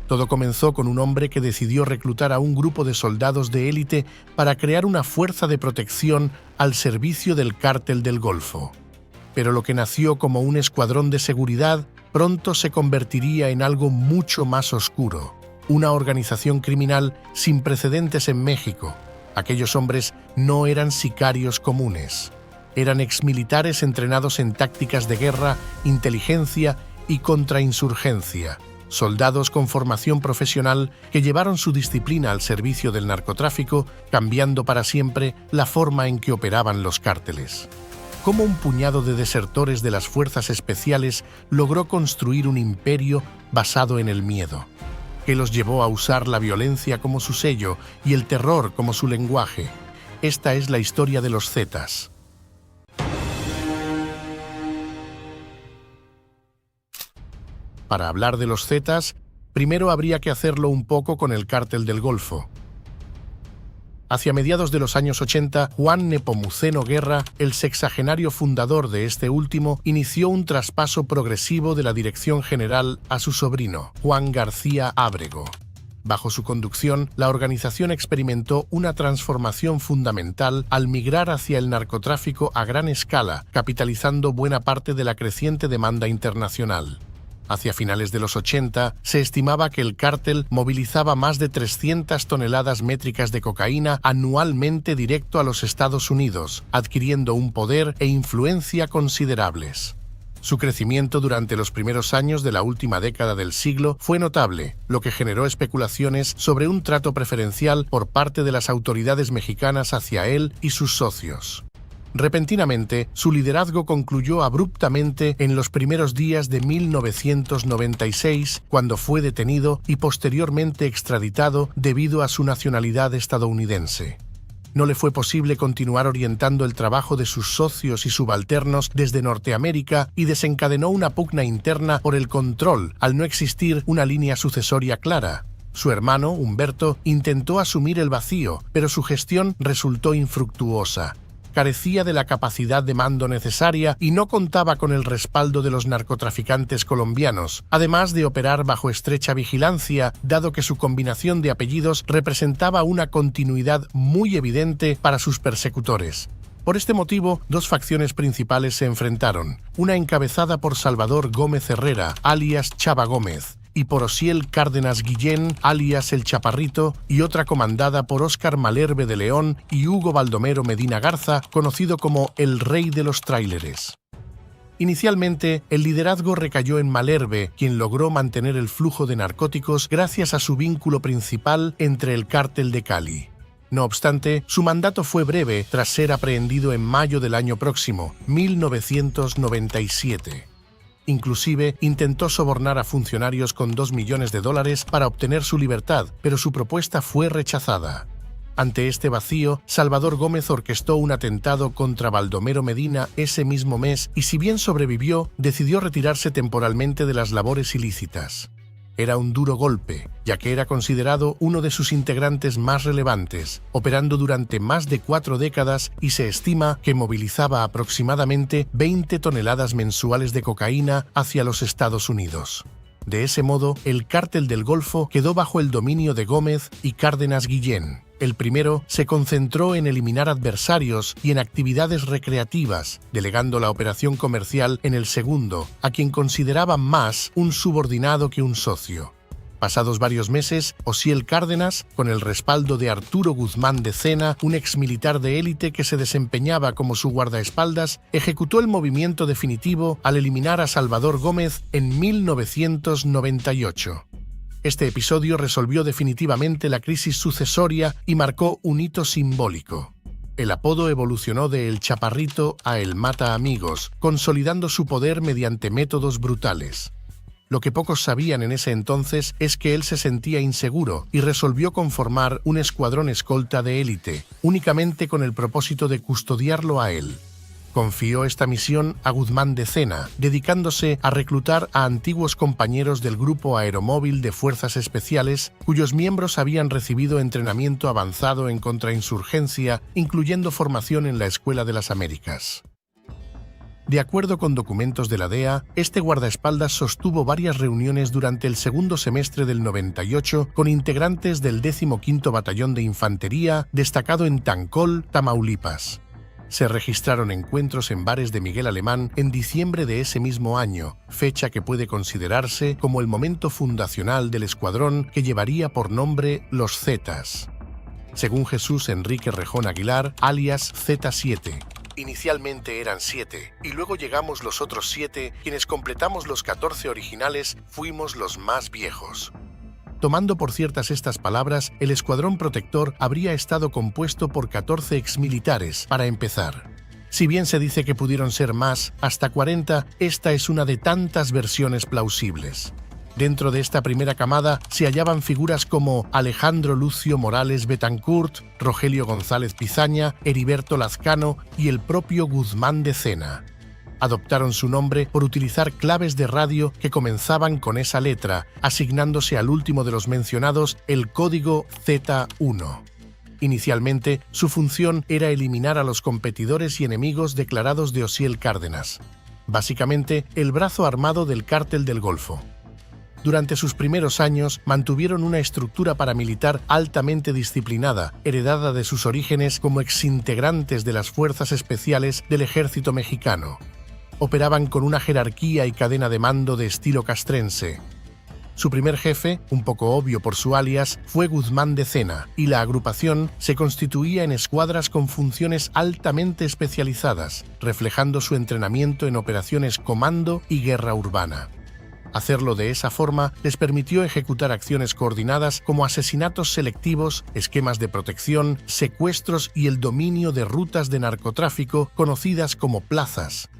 Todo comenzó con un hombre que decidió reclutar a un grupo de soldados de élite para crear una fuerza de protección al servicio del Cártel del Golfo. Pero lo que nació como un escuadrón de seguridad pronto se convertiría en algo mucho más oscuro, una organización criminal sin precedentes en México. Aquellos hombres no eran sicarios comunes, eran exmilitares entrenados en tácticas de guerra, inteligencia y contrainsurgencia, soldados con formación profesional que llevaron su disciplina al servicio del narcotráfico, cambiando para siempre la forma en que operaban los cárteles. Cómo un puñado de desertores de las fuerzas especiales logró construir un imperio basado en el miedo, que los llevó a usar la violencia como su sello y el terror como su lenguaje. Esta es la historia de los Zetas. Para hablar de los Zetas, primero habría que hacerlo un poco con el Cártel del Golfo. Hacia mediados de los años 80, Juan Nepomuceno Guerra, el sexagenario fundador de este último, inició un traspaso progresivo de la dirección general a su sobrino, Juan García Ábrego. Bajo su conducción, la organización experimentó una transformación fundamental al migrar hacia el narcotráfico a gran escala, capitalizando buena parte de la creciente demanda internacional. Hacia finales de los 80, se estimaba que el cártel movilizaba más de 300 toneladas métricas de cocaína anualmente directo a los Estados Unidos, adquiriendo un poder e influencia considerables. Su crecimiento durante los primeros años de la última década del siglo fue notable, lo que generó especulaciones sobre un trato preferencial por parte de las autoridades mexicanas hacia él y sus socios. Repentinamente, su liderazgo concluyó abruptamente en los primeros días de 1996, cuando fue detenido y posteriormente extraditado debido a su nacionalidad estadounidense. No le fue posible continuar orientando el trabajo de sus socios y subalternos desde Norteamérica y desencadenó una pugna interna por el control, al no existir una línea sucesoria clara. Su hermano, Humberto, intentó asumir el vacío, pero su gestión resultó infructuosa. Carecía de la capacidad de mando necesaria y no contaba con el respaldo de los narcotraficantes colombianos, además de operar bajo estrecha vigilancia, dado que su combinación de apellidos representaba una continuidad muy evidente para sus persecutores. Por este motivo, dos facciones principales se enfrentaron, una encabezada por Salvador Gómez Herrera, alias Chava Gómez, y por Osiel Cárdenas Guillén, alias El Chaparrito, y otra comandada por Óscar Malherbe de León y Hugo Baldomero Medina Garza, conocido como el Rey de los Tráileres. Inicialmente, el liderazgo recayó en Malherbe, quien logró mantener el flujo de narcóticos gracias a su vínculo principal entre el Cártel de Cali. No obstante, su mandato fue breve tras ser aprehendido en mayo del año próximo, 1997. Inclusive, intentó sobornar a funcionarios con $2 millones para obtener su libertad, pero su propuesta fue rechazada. Ante este vacío, Salvador Gómez orquestó un atentado contra Baldomero Medina ese mismo mes y, si bien sobrevivió, decidió retirarse temporalmente de las labores ilícitas. Era un duro golpe, ya que era considerado uno de sus integrantes más relevantes, operando durante más de 4 décadas y se estima que movilizaba aproximadamente 20 toneladas mensuales de cocaína hacia los Estados Unidos. De ese modo, el Cártel del Golfo quedó bajo el dominio de Gómez y Cárdenas Guillén. El primero se concentró en eliminar adversarios y en actividades recreativas, delegando la operación comercial en el segundo, a quien consideraba más un subordinado que un socio. Pasados varios meses, Osiel Cárdenas, con el respaldo de Arturo Guzmán de Cena, un exmilitar de élite que se desempeñaba como su guardaespaldas, ejecutó el movimiento definitivo al eliminar a Salvador Gómez en 1998. Este episodio resolvió definitivamente la crisis sucesoria y marcó un hito simbólico. El apodo evolucionó de El Chaparrito a El Mata Amigos, consolidando su poder mediante métodos brutales. Lo que pocos sabían en ese entonces es que él se sentía inseguro y resolvió conformar un escuadrón escolta de élite, únicamente con el propósito de custodiarlo a él. Confió esta misión a Guzmán de Cena, dedicándose a reclutar a antiguos compañeros del Grupo Aeromóvil de Fuerzas Especiales, cuyos miembros habían recibido entrenamiento avanzado en contrainsurgencia, incluyendo formación en la Escuela de las Américas. De acuerdo con documentos de la DEA, este guardaespaldas sostuvo varias reuniones durante el segundo semestre del 98 con integrantes del 15º Batallón de Infantería, destacado en Tancol, Tamaulipas. Se registraron encuentros en bares de Miguel Alemán en diciembre de ese mismo año, fecha que puede considerarse como el momento fundacional del escuadrón que llevaría por nombre Los Zetas. Según Jesús Enrique Rejón Aguilar, alias Z7. Inicialmente eran 7, y luego llegamos los otros 7, quienes completamos los 14 originales, fuimos los más viejos. Tomando por ciertas estas palabras, el escuadrón protector habría estado compuesto por 14 exmilitares, para empezar. Si bien se dice que pudieron ser más, hasta 40, esta es una de tantas versiones plausibles. Dentro de esta primera camada se hallaban figuras como Alejandro Lucio Morales Betancourt, Rogelio González Pizaña, Heriberto Lazcano y el propio Guzmán de Cena. Adoptaron su nombre por utilizar claves de radio que comenzaban con esa letra, asignándose al último de los mencionados el código Z1. Inicialmente, su función era eliminar a los competidores y enemigos declarados de Osiel Cárdenas. Básicamente, el brazo armado del Cártel del Golfo. Durante sus primeros años mantuvieron una estructura paramilitar altamente disciplinada, heredada de sus orígenes como exintegrantes de las fuerzas especiales del ejército mexicano. Operaban con una jerarquía y cadena de mando de estilo castrense. Su primer jefe, un poco obvio por su alias, fue Guzmán de Cena, y la agrupación se constituía en escuadras con funciones altamente especializadas, reflejando su entrenamiento en operaciones comando y guerra urbana. Hacerlo de esa forma les permitió ejecutar acciones coordinadas como asesinatos selectivos, esquemas de protección, secuestros y el dominio de rutas de narcotráfico conocidas como plazas.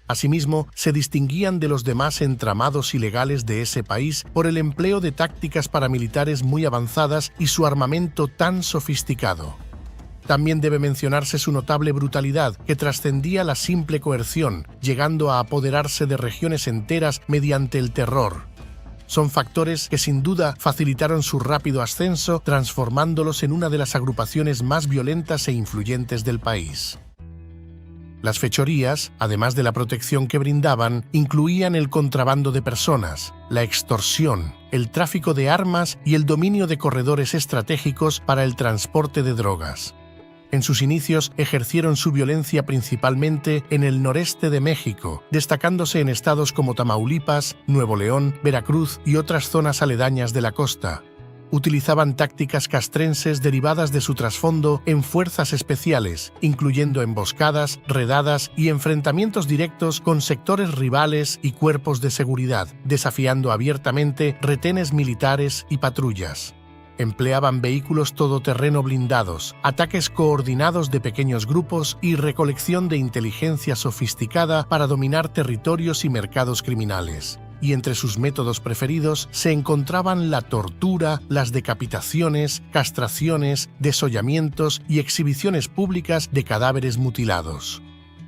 Asimismo, se distinguían de los demás entramados ilegales de ese país por el empleo de tácticas paramilitares muy avanzadas y su armamento tan sofisticado. También debe mencionarse su notable brutalidad, que trascendía la simple coerción, llegando a apoderarse de regiones enteras mediante el terror. Son factores que sin duda facilitaron su rápido ascenso, transformándolos en una de las agrupaciones más violentas e influyentes del país. Las fechorías, además de la protección que brindaban, incluían el contrabando de personas, la extorsión, el tráfico de armas y el dominio de corredores estratégicos para el transporte de drogas. En sus inicios ejercieron su violencia principalmente en el noreste de México, destacándose en estados como Tamaulipas, Nuevo León, Veracruz y otras zonas aledañas de la costa. Utilizaban tácticas castrenses derivadas de su trasfondo en fuerzas especiales, incluyendo emboscadas, redadas y enfrentamientos directos con sectores rivales y cuerpos de seguridad, desafiando abiertamente retenes militares y patrullas. Empleaban vehículos todoterreno blindados, ataques coordinados de pequeños grupos y recolección de inteligencia sofisticada para dominar territorios y mercados criminales. Y entre sus métodos preferidos se encontraban la tortura, las decapitaciones, castraciones, desollamientos y exhibiciones públicas de cadáveres mutilados.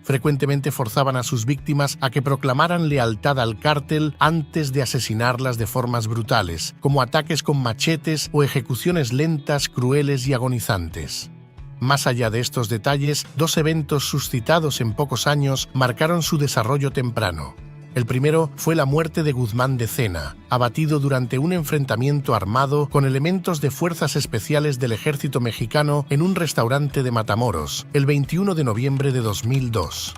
Frecuentemente forzaban a sus víctimas a que proclamaran lealtad al cártel antes de asesinarlas de formas brutales, como ataques con machetes o ejecuciones lentas, crueles y agonizantes. Más allá de estos detalles, dos eventos suscitados en pocos años marcaron su desarrollo temprano. El primero fue la muerte de Guzmán de Cena, abatido durante un enfrentamiento armado con elementos de fuerzas especiales del ejército mexicano en un restaurante de Matamoros, el 21 de noviembre de 2002.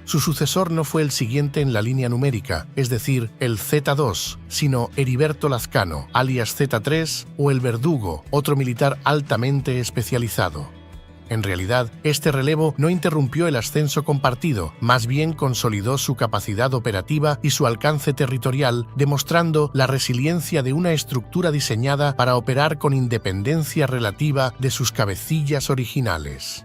Su sucesor no fue el siguiente en la línea numérica, es decir, el Z2, sino Heriberto Lazcano, alias Z3, o el Verdugo, otro militar altamente especializado. En realidad, este relevo no interrumpió el ascenso compartido, más bien consolidó su capacidad operativa y su alcance territorial, demostrando la resiliencia de una estructura diseñada para operar con independencia relativa de sus cabecillas originales.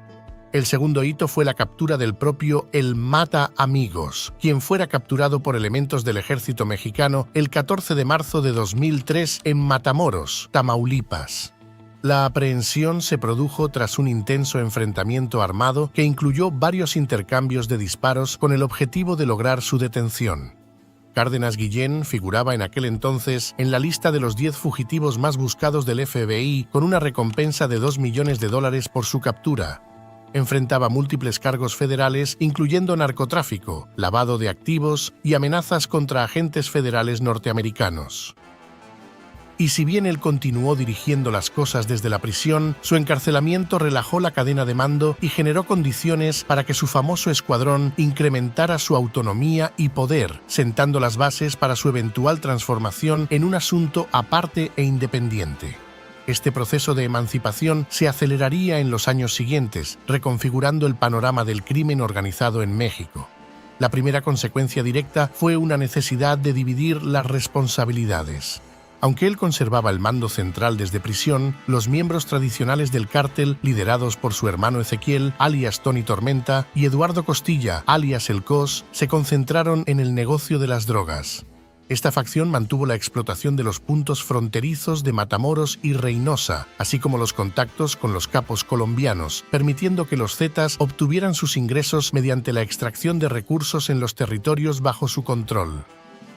El segundo hito fue la captura del propio El Mata Amigos, quien fuera capturado por elementos del ejército mexicano el 14 de marzo de 2003 en Matamoros, Tamaulipas. La aprehensión se produjo tras un intenso enfrentamiento armado que incluyó varios intercambios de disparos con el objetivo de lograr su detención. Cárdenas Guillén figuraba en aquel entonces en la lista de los 10 fugitivos más buscados del FBI con una recompensa de $2 millones por su captura. Enfrentaba múltiples cargos federales, incluyendo narcotráfico, lavado de activos y amenazas contra agentes federales norteamericanos. Y si bien él continuó dirigiendo las cosas desde la prisión, su encarcelamiento relajó la cadena de mando y generó condiciones para que su famoso escuadrón incrementara su autonomía y poder, sentando las bases para su eventual transformación en un asunto aparte e independiente. Este proceso de emancipación se aceleraría en los años siguientes, reconfigurando el panorama del crimen organizado en México. La primera consecuencia directa fue una necesidad de dividir las responsabilidades. Aunque él conservaba el mando central desde prisión, los miembros tradicionales del cártel, liderados por su hermano Ezequiel, alias Tony Tormenta, y Eduardo Costilla, alias El Cos, se concentraron en el negocio de las drogas. Esta facción mantuvo la explotación de los puntos fronterizos de Matamoros y Reynosa, así como los contactos con los capos colombianos, permitiendo que los Zetas obtuvieran sus ingresos mediante la extracción de recursos en los territorios bajo su control.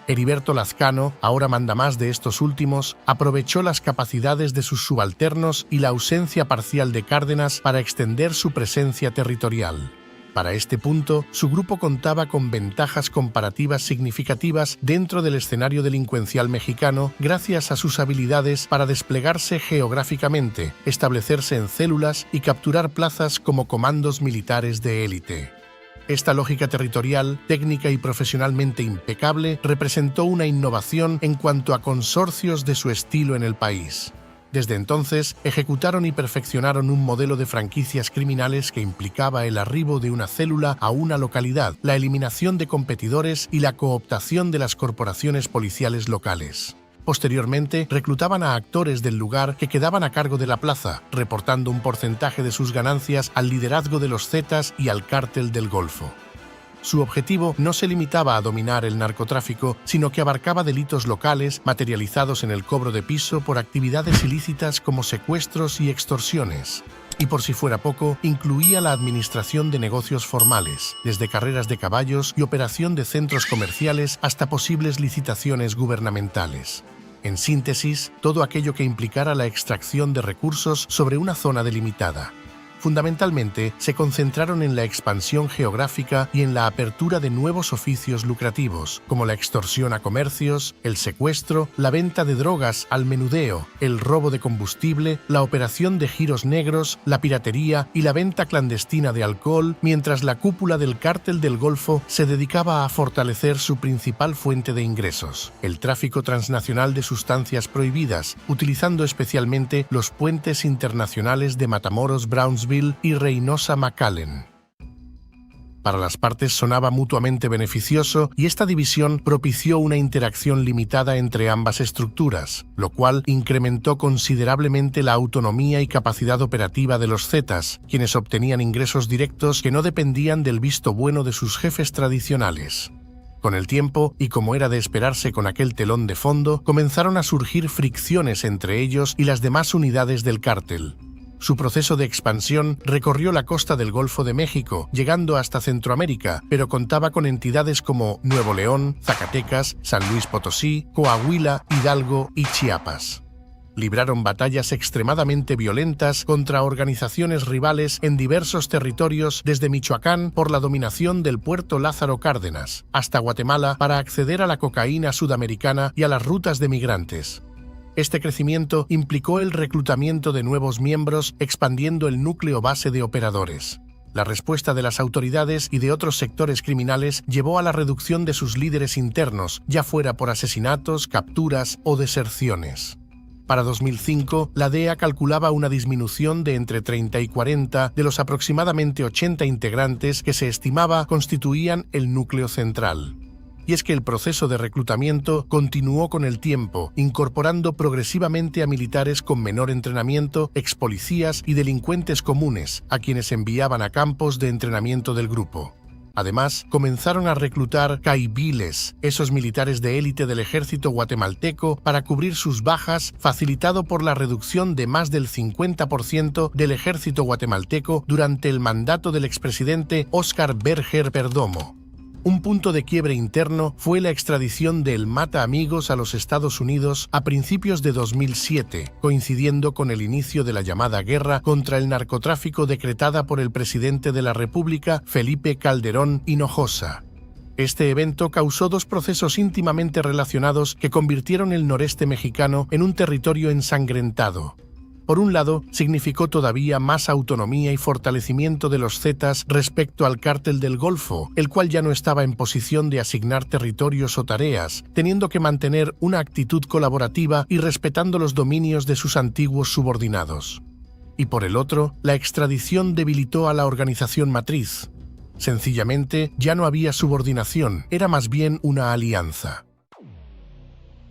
Heriberto Lazcano, ahora mandamás de estos últimos, aprovechó las capacidades de sus subalternos y la ausencia parcial de Cárdenas para extender su presencia territorial. Para este punto, su grupo contaba con ventajas comparativas significativas dentro del escenario delincuencial mexicano gracias a sus habilidades para desplegarse geográficamente, establecerse en células y capturar plazas como comandos militares de élite. Esta lógica territorial, técnica y profesionalmente impecable, representó una innovación en cuanto a consorcios de su estilo en el país. Desde entonces, ejecutaron y perfeccionaron un modelo de franquicias criminales que implicaba el arribo de una célula a una localidad, la eliminación de competidores y la cooptación de las corporaciones policiales locales. Posteriormente, reclutaban a actores del lugar que quedaban a cargo de la plaza, reportando un porcentaje de sus ganancias al liderazgo de los Zetas y al Cártel del Golfo. Su objetivo no se limitaba a dominar el narcotráfico, sino que abarcaba delitos locales materializados en el cobro de piso por actividades ilícitas como secuestros y extorsiones. Y por si fuera poco, incluía la administración de negocios formales, desde carreras de caballos y operación de centros comerciales hasta posibles licitaciones gubernamentales. En síntesis, todo aquello que implicara la extracción de recursos sobre una zona delimitada. Fundamentalmente, se concentraron en la expansión geográfica y en la apertura de nuevos oficios lucrativos, como la extorsión a comercios, el secuestro, la venta de drogas al menudeo, el robo de combustible, la operación de giros negros, la piratería y la venta clandestina de alcohol, mientras la cúpula del Cártel del Golfo se dedicaba a fortalecer su principal fuente de ingresos, el tráfico transnacional de sustancias prohibidas, utilizando especialmente los puentes internacionales de Matamoros, Brownsville y Reynosa-McAllen. Para las partes sonaba mutuamente beneficioso y esta división propició una interacción limitada entre ambas estructuras, lo cual incrementó considerablemente la autonomía y capacidad operativa de los Zetas, quienes obtenían ingresos directos que no dependían del visto bueno de sus jefes tradicionales. Con el tiempo, y como era de esperarse con aquel telón de fondo, comenzaron a surgir fricciones entre ellos y las demás unidades del cártel. Su proceso de expansión recorrió la costa del Golfo de México, llegando hasta Centroamérica, pero contaba con entidades como Nuevo León, Zacatecas, San Luis Potosí, Coahuila, Hidalgo y Chiapas. Libraron batallas extremadamente violentas contra organizaciones rivales en diversos territorios, desde Michoacán por la dominación del puerto Lázaro Cárdenas, hasta Guatemala para acceder a la cocaína sudamericana y a las rutas de migrantes. Este crecimiento implicó el reclutamiento de nuevos miembros, expandiendo el núcleo base de operadores. La respuesta de las autoridades y de otros sectores criminales llevó a la reducción de sus líderes internos, ya fuera por asesinatos, capturas o deserciones. Para 2005, la DEA calculaba una disminución de entre 30 y 40 de los aproximadamente 80 integrantes que se estimaba constituían el núcleo central. Y es que el proceso de reclutamiento continuó con el tiempo, incorporando progresivamente a militares con menor entrenamiento, expolicías y delincuentes comunes, a quienes enviaban a campos de entrenamiento del grupo. Además, comenzaron a reclutar caiviles, esos militares de élite del ejército guatemalteco, para cubrir sus bajas, facilitado por la reducción de más del 50% del ejército guatemalteco durante el mandato del expresidente Óscar Berger Perdomo. Un punto de quiebre interno fue la extradición de El Mata Amigos a los Estados Unidos a principios de 2007, coincidiendo con el inicio de la llamada guerra contra el narcotráfico decretada por el presidente de la República, Felipe Calderón Hinojosa. Este evento causó dos procesos íntimamente relacionados que convirtieron el noreste mexicano en un territorio ensangrentado. Por un lado, significó todavía más autonomía y fortalecimiento de los Zetas respecto al Cártel del Golfo, el cual ya no estaba en posición de asignar territorios o tareas, teniendo que mantener una actitud colaborativa y respetando los dominios de sus antiguos subordinados. Y por el otro, la extradición debilitó a la organización matriz. Sencillamente, ya no había subordinación, era más bien una alianza.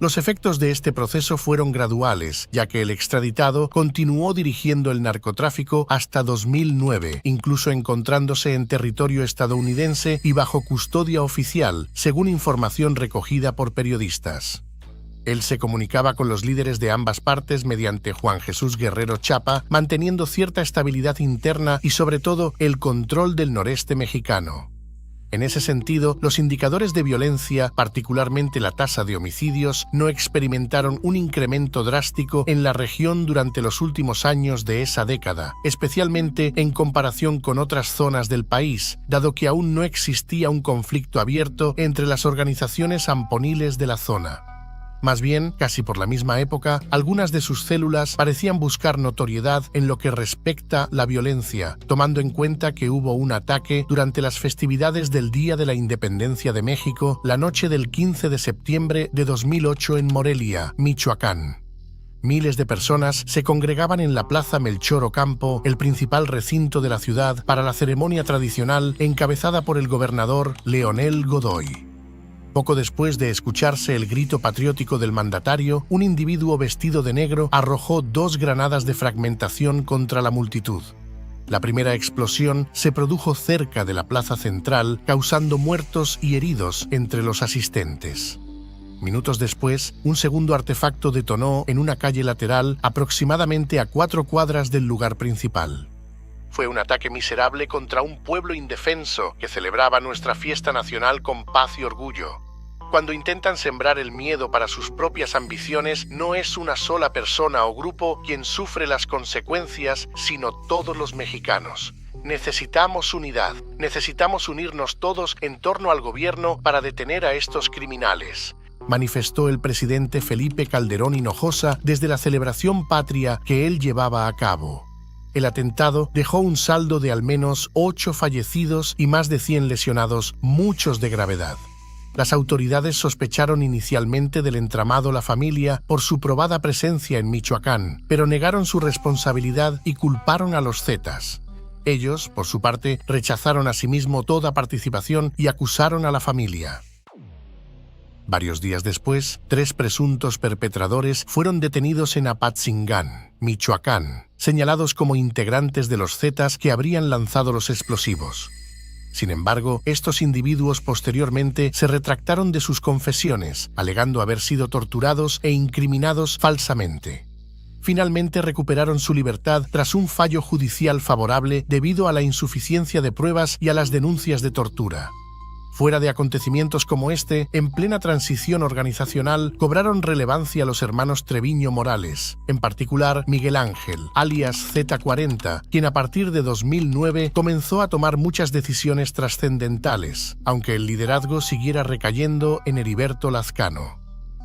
Los efectos de este proceso fueron graduales, ya que el extraditado continuó dirigiendo el narcotráfico hasta 2009, incluso encontrándose en territorio estadounidense y bajo custodia oficial, según información recogida por periodistas. Él se comunicaba con los líderes de ambas partes mediante Juan Jesús Guerrero Chapa, manteniendo cierta estabilidad interna y sobre todo el control del noreste mexicano. En ese sentido, los indicadores de violencia, particularmente la tasa de homicidios, no experimentaron un incremento drástico en la región durante los últimos años de esa década, especialmente en comparación con otras zonas del país, dado que aún no existía un conflicto abierto entre las organizaciones amponiles de la zona. Más bien, casi por la misma época, algunas de sus células parecían buscar notoriedad en lo que respecta a la violencia, tomando en cuenta que hubo un ataque durante las festividades del Día de la Independencia de México, la noche del 15 de septiembre de 2008 en Morelia, Michoacán. Miles de personas se congregaban en la Plaza Melchor Ocampo, el principal recinto de la ciudad, para la ceremonia tradicional encabezada por el gobernador Leonel Godoy. Poco después de escucharse el grito patriótico del mandatario, un individuo vestido de negro arrojó 2 granadas de fragmentación contra la multitud. La primera explosión se produjo cerca de la plaza central, causando muertos y heridos entre los asistentes. Minutos después, un segundo artefacto detonó en una calle lateral aproximadamente a 4 cuadras del lugar principal. Fue un ataque miserable contra un pueblo indefenso que celebraba nuestra fiesta nacional con paz y orgullo. Cuando intentan sembrar el miedo para sus propias ambiciones, no es una sola persona o grupo quien sufre las consecuencias, sino todos los mexicanos. Necesitamos unidad, necesitamos unirnos todos en torno al gobierno para detener a estos criminales, manifestó el presidente Felipe Calderón Hinojosa desde la celebración patria que él llevaba a cabo. El atentado dejó un saldo de al menos 8 fallecidos y más de 100 lesionados, muchos de gravedad. Las autoridades sospecharon inicialmente del entramado La Familia por su probada presencia en Michoacán, pero negaron su responsabilidad y culparon a los Zetas. Ellos, por su parte, rechazaron asimismo toda participación y acusaron a La Familia. Varios días después, 3 presuntos perpetradores fueron detenidos en Apatzingán, Michoacán, señalados como integrantes de los Zetas que habrían lanzado los explosivos. Sin embargo, estos individuos posteriormente se retractaron de sus confesiones, alegando haber sido torturados e incriminados falsamente. Finalmente recuperaron su libertad tras un fallo judicial favorable debido a la insuficiencia de pruebas y a las denuncias de tortura. Fuera de acontecimientos como este, en plena transición organizacional, cobraron relevancia los hermanos Treviño Morales, en particular Miguel Ángel, alias Z40, quien a partir de 2009 comenzó a tomar muchas decisiones trascendentales, aunque el liderazgo siguiera recayendo en Heriberto Lazcano.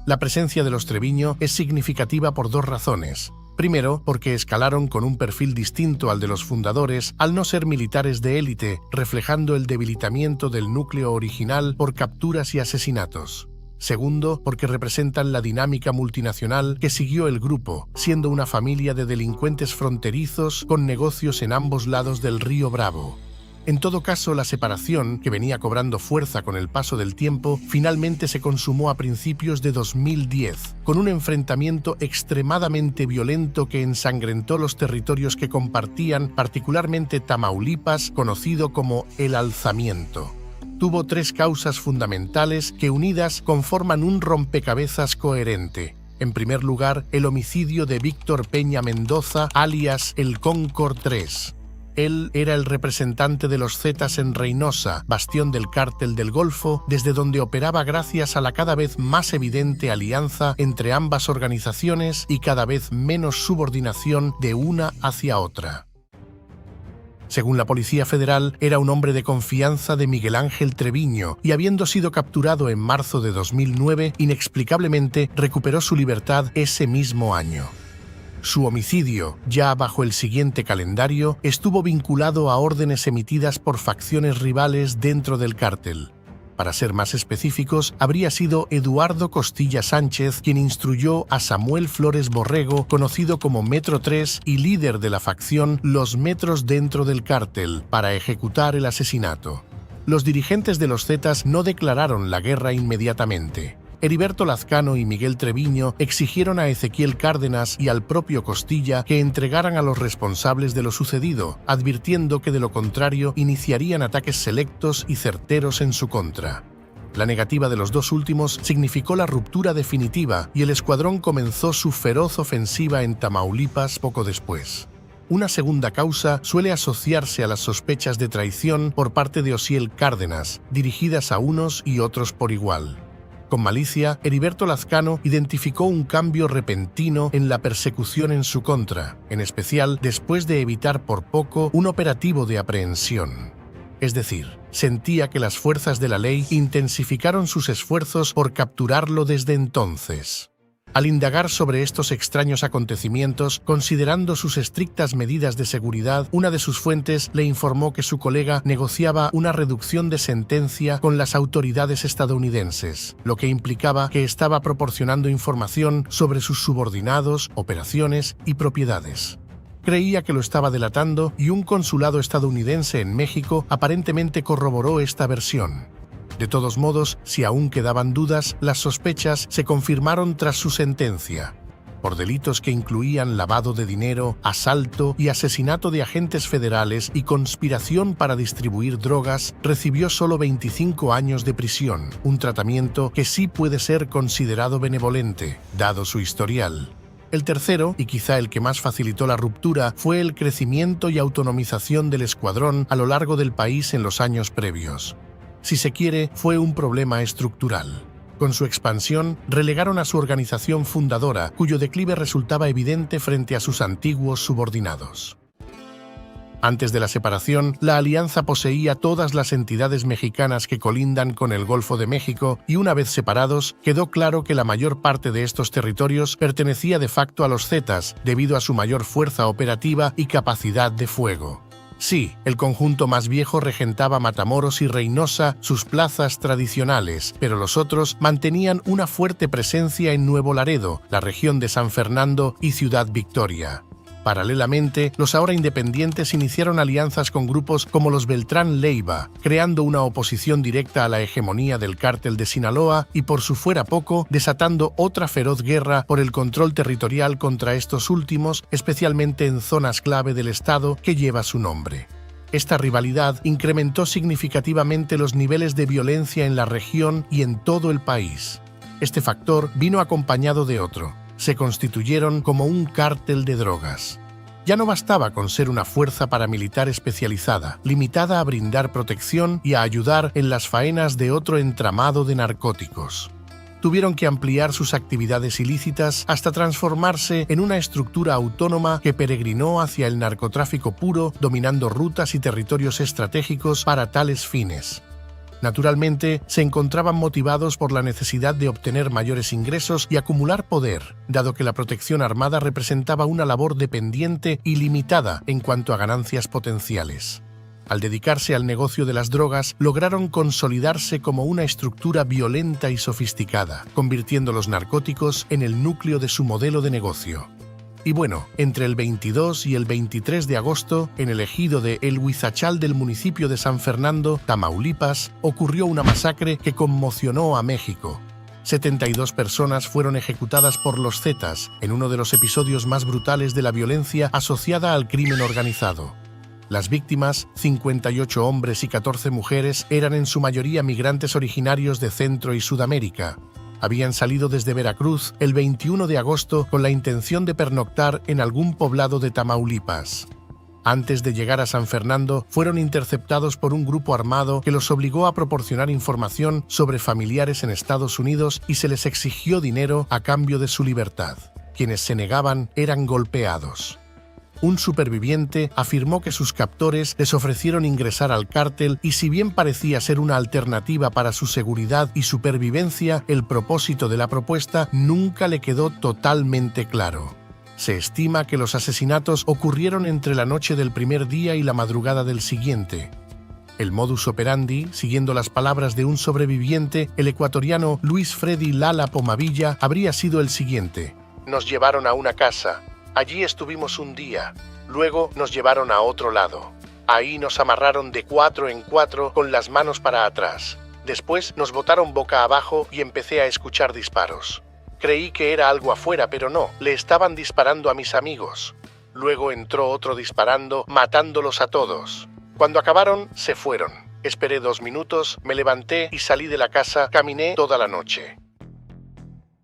La presencia de los Treviño es significativa por 2 razones. Primero, porque escalaron con un perfil distinto al de los fundadores al no ser militares de élite, reflejando el debilitamiento del núcleo original por capturas y asesinatos. Segundo, porque representan la dinámica multinacional que siguió el grupo, siendo una familia de delincuentes fronterizos con negocios en ambos lados del río Bravo. En todo caso, la separación, que venía cobrando fuerza con el paso del tiempo, finalmente se consumó a principios de 2010, con un enfrentamiento extremadamente violento que ensangrentó los territorios que compartían, particularmente Tamaulipas, conocido como el Alzamiento. Tuvo 3 causas fundamentales que unidas conforman un rompecabezas coherente. En primer lugar, el homicidio de Víctor Peña Mendoza, alias el Concord 3. Él era el representante de los Zetas en Reynosa, bastión del Cártel del Golfo, desde donde operaba gracias a la cada vez más evidente alianza entre ambas organizaciones y cada vez menos subordinación de una hacia otra. Según la Policía Federal, era un hombre de confianza de Miguel Ángel Treviño y, habiendo sido capturado en marzo de 2009, inexplicablemente recuperó su libertad ese mismo año. Su homicidio, ya bajo el siguiente calendario, estuvo vinculado a órdenes emitidas por facciones rivales dentro del cártel. Para ser más específicos, habría sido Eduardo Costilla Sánchez quien instruyó a Samuel Flores Borrego, conocido como Metro 3 y líder de la facción Los Metros dentro del cártel, para ejecutar el asesinato. Los dirigentes de los Zetas no declararon la guerra inmediatamente. Heriberto Lazcano y Miguel Treviño exigieron a Ezequiel Cárdenas y al propio Costilla que entregaran a los responsables de lo sucedido, advirtiendo que de lo contrario iniciarían ataques selectos y certeros en su contra. La negativa de los dos últimos significó la ruptura definitiva y el escuadrón comenzó su feroz ofensiva en Tamaulipas poco después. Una segunda causa suele asociarse a las sospechas de traición por parte de Osiel Cárdenas, dirigidas a unos y otros por igual. Con malicia, Heriberto Lazcano identificó un cambio repentino en la persecución en su contra, en especial después de evitar por poco un operativo de aprehensión. Es decir, sentía que las fuerzas de la ley intensificaron sus esfuerzos por capturarlo desde entonces. Al indagar sobre estos extraños acontecimientos, considerando sus estrictas medidas de seguridad, una de sus fuentes le informó que su colega negociaba una reducción de sentencia con las autoridades estadounidenses, lo que implicaba que estaba proporcionando información sobre sus subordinados, operaciones y propiedades. Creía que lo estaba delatando y un consulado estadounidense en México aparentemente corroboró esta versión. De todos modos, si aún quedaban dudas, las sospechas se confirmaron tras su sentencia. Por delitos que incluían lavado de dinero, asalto y asesinato de agentes federales y conspiración para distribuir drogas, recibió solo 25 años de prisión, un tratamiento que sí puede ser considerado benevolente, dado su historial. El tercero, y quizá el que más facilitó la ruptura, fue el crecimiento y autonomización del escuadrón a lo largo del país en los años previos. Si se quiere, fue un problema estructural. Con su expansión, relegaron a su organización fundadora, cuyo declive resultaba evidente frente a sus antiguos subordinados. Antes de la separación, la alianza poseía todas las entidades mexicanas que colindan con el Golfo de México y una vez separados, quedó claro que la mayor parte de estos territorios pertenecía de facto a los Zetas, debido a su mayor fuerza operativa y capacidad de fuego. Sí, el conjunto más viejo regentaba Matamoros y Reynosa, sus plazas tradicionales, pero los otros mantenían una fuerte presencia en Nuevo Laredo, la región de San Fernando y Ciudad Victoria. Paralelamente, los ahora independientes iniciaron alianzas con grupos como los Beltrán Leiva, creando una oposición directa a la hegemonía del cártel de Sinaloa y, por si fuera poco, desatando otra feroz guerra por el control territorial contra estos últimos, especialmente en zonas clave del estado que lleva su nombre. Esta rivalidad incrementó significativamente los niveles de violencia en la región y en todo el país. Este factor vino acompañado de otro. Se constituyeron como un cártel de drogas. Ya no bastaba con ser una fuerza paramilitar especializada, limitada a brindar protección y a ayudar en las faenas de otro entramado de narcóticos. Tuvieron que ampliar sus actividades ilícitas hasta transformarse en una estructura autónoma que peregrinó hacia el narcotráfico puro, dominando rutas y territorios estratégicos para tales fines. Naturalmente, se encontraban motivados por la necesidad de obtener mayores ingresos y acumular poder, dado que la protección armada representaba una labor dependiente y limitada en cuanto a ganancias potenciales. Al dedicarse al negocio de las drogas, lograron consolidarse como una estructura violenta y sofisticada, convirtiendo los narcóticos en el núcleo de su modelo de negocio. Y bueno, entre el 22 y el 23 de agosto, en el ejido de El Huizachal del municipio de San Fernando, Tamaulipas, ocurrió una masacre que conmocionó a México. 72 personas fueron ejecutadas por los Zetas, en uno de los episodios más brutales de la violencia asociada al crimen organizado. Las víctimas, 58 hombres y 14 mujeres, eran en su mayoría migrantes originarios de Centro y Sudamérica. Habían salido desde Veracruz el 21 de agosto con la intención de pernoctar en algún poblado de Tamaulipas. Antes de llegar a San Fernando, fueron interceptados por un grupo armado que los obligó a proporcionar información sobre familiares en Estados Unidos y se les exigió dinero a cambio de su libertad. Quienes se negaban eran golpeados. Un superviviente afirmó que sus captores les ofrecieron ingresar al cártel y si bien parecía ser una alternativa para su seguridad y supervivencia, el propósito de la propuesta nunca le quedó totalmente claro. Se estima que los asesinatos ocurrieron entre la noche del primer día y la madrugada del siguiente. El modus operandi, siguiendo las palabras de un sobreviviente, el ecuatoriano Luis Freddy Lala Pomavilla, habría sido el siguiente. Nos llevaron a una casa. Allí estuvimos un día. Luego nos llevaron a otro lado. Ahí nos amarraron de 4 en 4 con las manos para atrás. Después nos botaron boca abajo y empecé a escuchar disparos. Creí que era algo afuera, pero no, le estaban disparando a mis amigos. Luego entró otro disparando, matándolos a todos. Cuando acabaron, se fueron. Esperé 2 minutos, me levanté y salí de la casa, caminé toda la noche.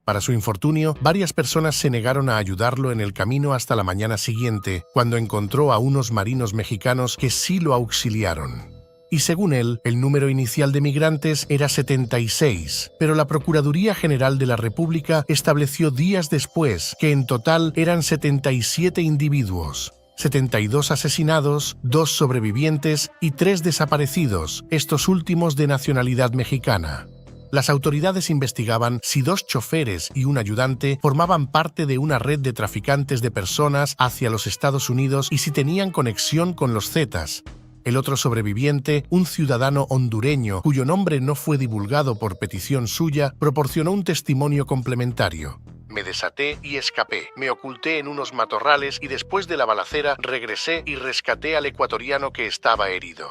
Para su infortunio, varias personas se negaron a ayudarlo en el camino hasta la mañana siguiente, cuando encontró a unos marinos mexicanos que sí lo auxiliaron. Y según él, el número inicial de migrantes era 76, pero la Procuraduría General de la República estableció días después que en total eran 77 individuos, 72 asesinados, 2 sobrevivientes y 3 desaparecidos, estos últimos de nacionalidad mexicana. Las autoridades investigaban si 2 choferes y un ayudante formaban parte de una red de traficantes de personas hacia los Estados Unidos y si tenían conexión con los Zetas. El otro sobreviviente, un ciudadano hondureño cuyo nombre no fue divulgado por petición suya, proporcionó un testimonio complementario. Me desaté y escapé. Me oculté en unos matorrales y después de la balacera regresé y rescaté al ecuatoriano que estaba herido.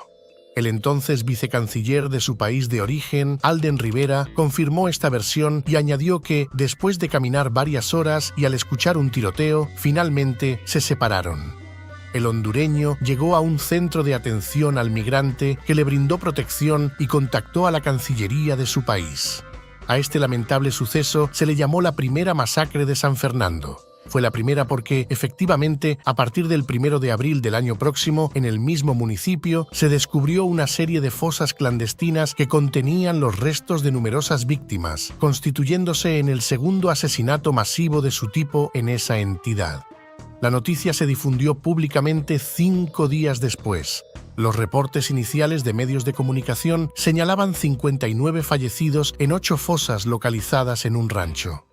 El entonces vicecanciller de su país de origen, Alden Rivera, confirmó esta versión y añadió que, después de caminar varias horas y al escuchar un tiroteo, finalmente se separaron. El hondureño llegó a un centro de atención al migrante que le brindó protección y contactó a la Cancillería de su país. A este lamentable suceso se le llamó la primera masacre de San Fernando. Fue la primera porque, efectivamente, a partir del 1 de abril del año próximo, en el mismo municipio, se descubrió una serie de fosas clandestinas que contenían los restos de numerosas víctimas, constituyéndose en el segundo asesinato masivo de su tipo en esa entidad. La noticia se difundió públicamente 5 días después. Los reportes iniciales de medios de comunicación señalaban 59 fallecidos en 8 fosas localizadas en un rancho.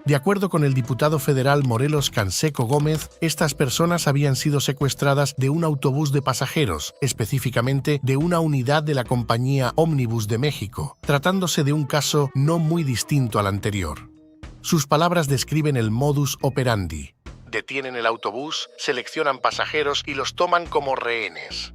De acuerdo con el diputado federal Morelos Canseco Gómez, estas personas habían sido secuestradas de un autobús de pasajeros, específicamente de una unidad de la compañía Ómnibus de México, tratándose de un caso no muy distinto al anterior. Sus palabras describen el modus operandi. Detienen el autobús, seleccionan pasajeros y los toman como rehenes.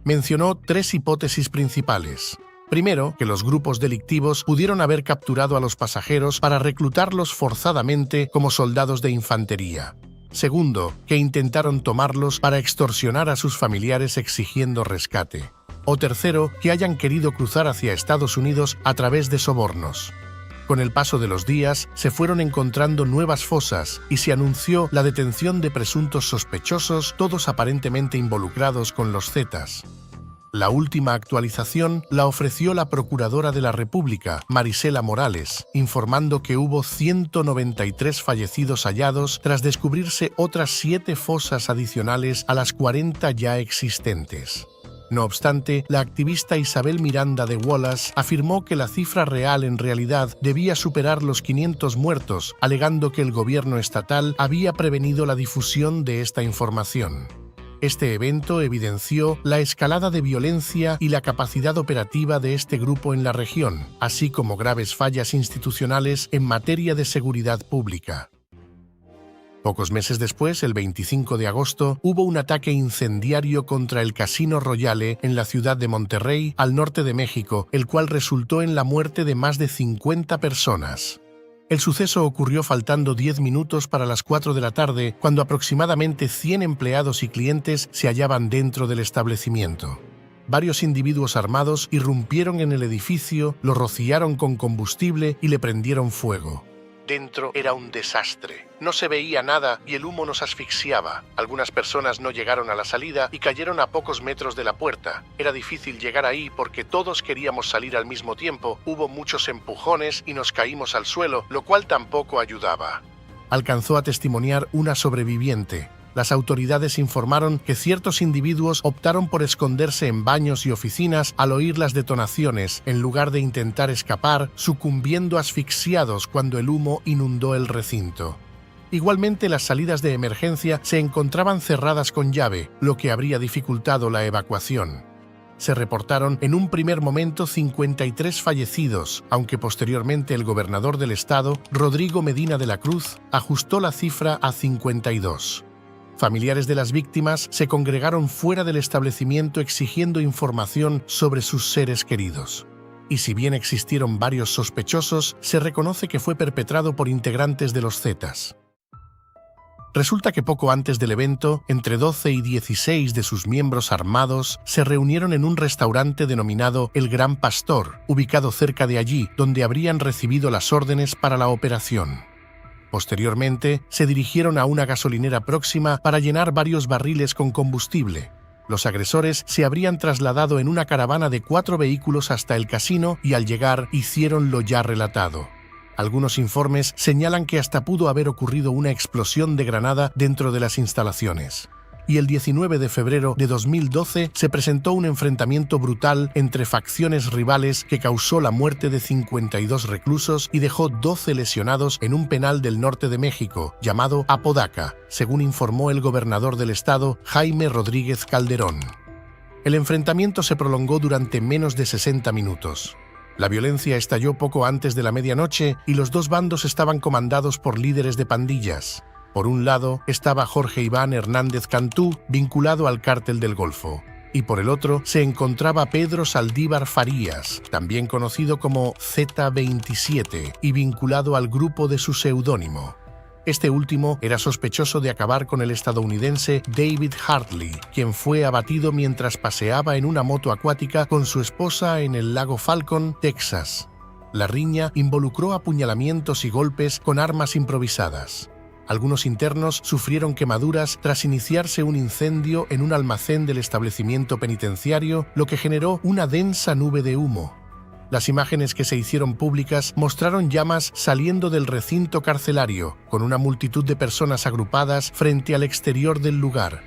Mencionó 3 hipótesis principales. Primero, que los grupos delictivos pudieron haber capturado a los pasajeros para reclutarlos forzadamente como soldados de infantería. Segundo, que intentaron tomarlos para extorsionar a sus familiares exigiendo rescate. O tercero, que hayan querido cruzar hacia Estados Unidos a través de sobornos. Con el paso de los días, se fueron encontrando nuevas fosas y se anunció la detención de presuntos sospechosos, todos aparentemente involucrados con los Zetas. La última actualización la ofreció la Procuradora de la República, Marisela Morales, informando que hubo 193 fallecidos hallados tras descubrirse otras 7 fosas adicionales a las 40 ya existentes. No obstante, la activista Isabel Miranda de Wallace afirmó que la cifra real en realidad debía superar los 500 muertos, alegando que el gobierno estatal había prevenido la difusión de esta información. Este evento evidenció la escalada de violencia y la capacidad operativa de este grupo en la región, así como graves fallas institucionales en materia de seguridad pública. Pocos meses después, el 25 de agosto, hubo un ataque incendiario contra el Casino Royale en la ciudad de Monterrey, al norte de México, el cual resultó en la muerte de más de 50 personas. El suceso ocurrió faltando 10 minutos para las 4 de la tarde, cuando aproximadamente 100 empleados y clientes se hallaban dentro del establecimiento. Varios individuos armados irrumpieron en el edificio, lo rociaron con combustible y le prendieron fuego. Dentro era un desastre. No se veía nada y el humo nos asfixiaba. Algunas personas no llegaron a la salida y cayeron a pocos metros de la puerta. Era difícil llegar ahí porque todos queríamos salir al mismo tiempo. Hubo muchos empujones y nos caímos al suelo, lo cual tampoco ayudaba. Alcanzó a testimoniar una sobreviviente. Las autoridades informaron que ciertos individuos optaron por esconderse en baños y oficinas al oír las detonaciones, en lugar de intentar escapar, sucumbiendo asfixiados cuando el humo inundó el recinto. Igualmente, las salidas de emergencia se encontraban cerradas con llave, lo que habría dificultado la evacuación. Se reportaron en un primer momento 53 fallecidos, aunque posteriormente el gobernador del estado, Rodrigo Medina de la Cruz, ajustó la cifra a 52. Familiares de las víctimas se congregaron fuera del establecimiento exigiendo información sobre sus seres queridos. Y si bien existieron varios sospechosos, se reconoce que fue perpetrado por integrantes de los Zetas. Resulta que poco antes del evento, entre 12 y 16 de sus miembros armados se reunieron en un restaurante denominado El Gran Pastor, ubicado cerca de allí, donde habrían recibido las órdenes para la operación. Posteriormente, se dirigieron a una gasolinera próxima para llenar varios barriles con combustible. Los agresores se habrían trasladado en una caravana de 4 vehículos hasta el casino y al llegar hicieron lo ya relatado. Algunos informes señalan que hasta pudo haber ocurrido una explosión de granada dentro de las instalaciones. Y el 19 de febrero de 2012 se presentó un enfrentamiento brutal entre facciones rivales que causó la muerte de 52 reclusos y dejó 12 lesionados en un penal del norte de México, llamado Apodaca, según informó el gobernador del estado, Jaime Rodríguez Calderón. El enfrentamiento se prolongó durante menos de 60 minutos. La violencia estalló poco antes de la medianoche y los dos bandos estaban comandados por líderes de pandillas. Por un lado estaba Jorge Iván Hernández Cantú, vinculado al Cártel del Golfo, y por el otro se encontraba Pedro Saldívar Farías, también conocido como Z27, y vinculado al grupo de su seudónimo. Este último era sospechoso de acabar con el estadounidense David Hartley, quien fue abatido mientras paseaba en una moto acuática con su esposa en el lago Falcon, Texas. La riña involucró apuñalamientos y golpes con armas improvisadas. Algunos internos sufrieron quemaduras tras iniciarse un incendio en un almacén del establecimiento penitenciario, lo que generó una densa nube de humo. Las imágenes que se hicieron públicas mostraron llamas saliendo del recinto carcelario, con una multitud de personas agrupadas frente al exterior del lugar.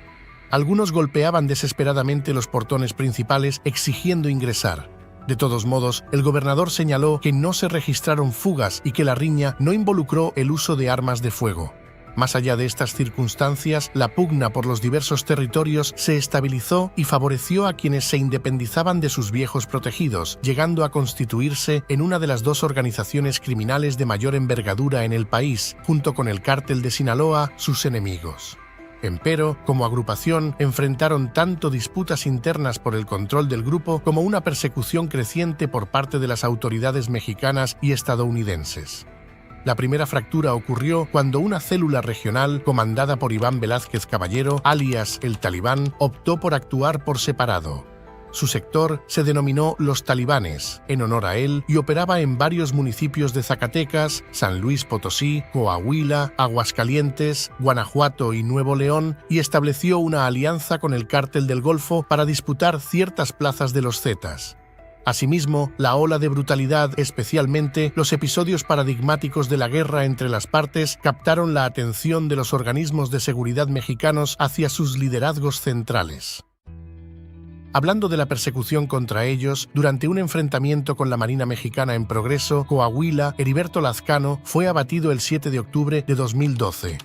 Algunos golpeaban desesperadamente los portones principales exigiendo ingresar. De todos modos, el gobernador señaló que no se registraron fugas y que la riña no involucró el uso de armas de fuego. Más allá de estas circunstancias, la pugna por los diversos territorios se estabilizó y favoreció a quienes se independizaban de sus viejos protegidos, llegando a constituirse en una de las dos organizaciones criminales de mayor envergadura en el país, junto con el Cártel de Sinaloa, sus enemigos. Empero, como agrupación, enfrentaron tanto disputas internas por el control del grupo como una persecución creciente por parte de las autoridades mexicanas y estadounidenses. La primera fractura ocurrió cuando una célula regional comandada por Iván Velázquez Caballero, alias el Talibán, optó por actuar por separado. Su sector se denominó Los Talibanes, en honor a él, y operaba en varios municipios de Zacatecas, San Luis Potosí, Coahuila, Aguascalientes, Guanajuato y Nuevo León, y estableció una alianza con el Cártel del Golfo para disputar ciertas plazas de los Zetas. Asimismo, la ola de brutalidad, especialmente los episodios paradigmáticos de la guerra entre las partes, captaron la atención de los organismos de seguridad mexicanos hacia sus liderazgos centrales. Hablando de la persecución contra ellos, durante un enfrentamiento con la Marina Mexicana en Progreso, Coahuila, Heriberto Lazcano fue abatido el 7 de octubre de 2012.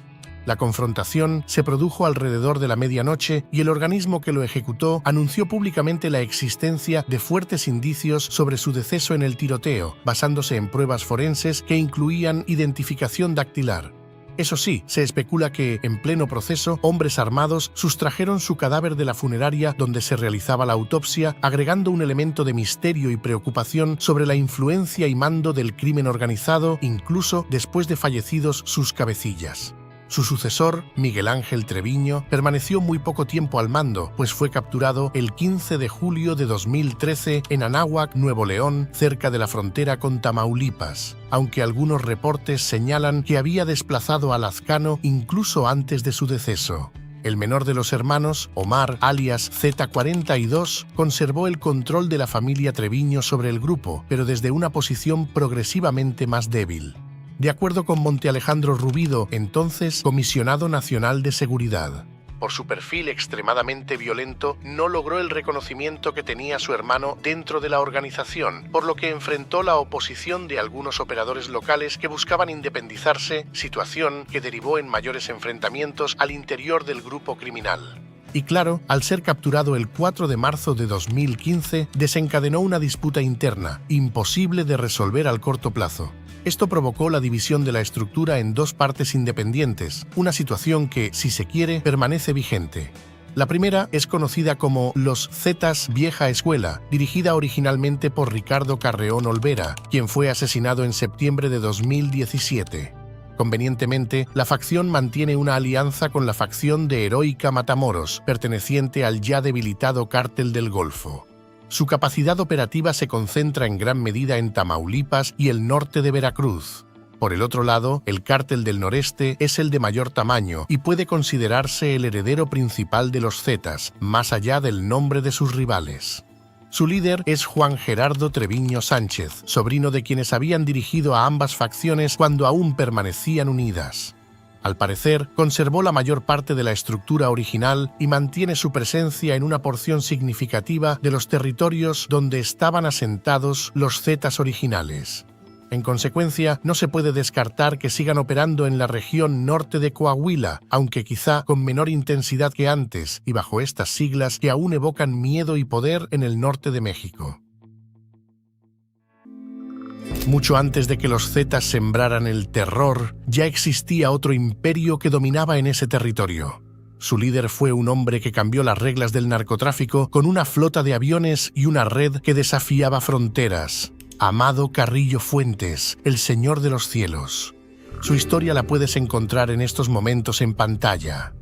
La confrontación se produjo alrededor de la medianoche y el organismo que lo ejecutó anunció públicamente la existencia de fuertes indicios sobre su deceso en el tiroteo, basándose en pruebas forenses que incluían identificación dactilar. Eso sí, se especula que, en pleno proceso, hombres armados sustrajeron su cadáver de la funeraria donde se realizaba la autopsia, agregando un elemento de misterio y preocupación sobre la influencia y mando del crimen organizado, incluso después de fallecidos sus cabecillas. Su sucesor, Miguel Ángel Treviño, permaneció muy poco tiempo al mando, pues fue capturado el 15 de julio de 2013 en Anáhuac, Nuevo León, cerca de la frontera con Tamaulipas, aunque algunos reportes señalan que había desplazado a Lazcano incluso antes de su deceso. El menor de los hermanos, Omar, alias Z42, conservó el control de la familia Treviño sobre el grupo, pero desde una posición progresivamente más débil. De acuerdo con Monte Alejandro Rubido, entonces comisionado nacional de seguridad. Por su perfil extremadamente violento, no logró el reconocimiento que tenía su hermano dentro de la organización, por lo que enfrentó la oposición de algunos operadores locales que buscaban independizarse, situación que derivó en mayores enfrentamientos al interior del grupo criminal. Y claro, al ser capturado el 4 de marzo de 2015, desencadenó una disputa interna, imposible de resolver al corto plazo. Esto provocó la división de la estructura en dos partes independientes, una situación que, si se quiere, permanece vigente. La primera es conocida como Los Zetas Vieja Escuela, dirigida originalmente por Ricardo Carreón Olvera, quien fue asesinado en septiembre de 2017. Convenientemente, la facción mantiene una alianza con la facción de Heroica Matamoros, perteneciente al ya debilitado Cártel del Golfo. Su capacidad operativa se concentra en gran medida en Tamaulipas y el norte de Veracruz. Por el otro lado, el Cártel del Noreste es el de mayor tamaño y puede considerarse el heredero principal de los Zetas, más allá del nombre de sus rivales. Su líder es Juan Gerardo Treviño Sánchez, sobrino de quienes habían dirigido a ambas facciones cuando aún permanecían unidas. Al parecer, conservó la mayor parte de la estructura original y mantiene su presencia en una porción significativa de los territorios donde estaban asentados los Zetas originales. En consecuencia, no se puede descartar que sigan operando en la región norte de Coahuila, aunque quizá con menor intensidad que antes y bajo estas siglas que aún evocan miedo y poder en el norte de México. Mucho antes de que los Zetas sembraran el terror, ya existía otro imperio que dominaba en ese territorio. Su líder fue un hombre que cambió las reglas del narcotráfico con una flota de aviones y una red que desafiaba fronteras. Amado Carrillo Fuentes, el Señor de los Cielos. Su historia la puedes encontrar en estos momentos en pantalla.